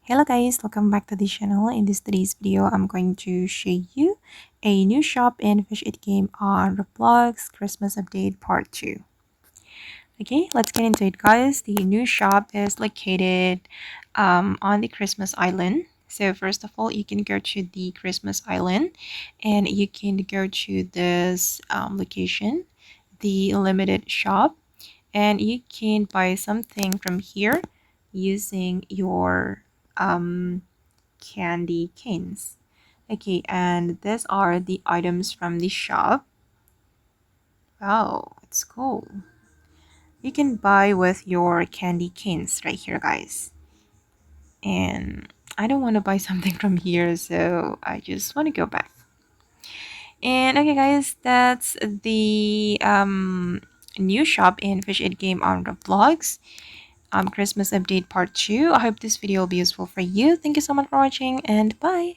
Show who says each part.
Speaker 1: Hello guys, welcome back to the channel. In this today's video, I'm going to show you a new shop in Fish It game on Roblox Christmas update part 2. Okay, let's get into it guys. The new shop is located on the Christmas Island. So first of all, you can go to the Christmas Island and you can go to this location, the limited shop, and you can buy something from here using your candy canes. Okay, and these are the items from the shop. Wow, it's cool. You can buy with your candy canes right here, guys. And I don't want to buy something from here, so I just want to go back. And okay, guys, that's the new shop in Fish It Game on Roblox. Christmas update part 2. I hope this video will be useful for you. Thank you so much for watching and bye.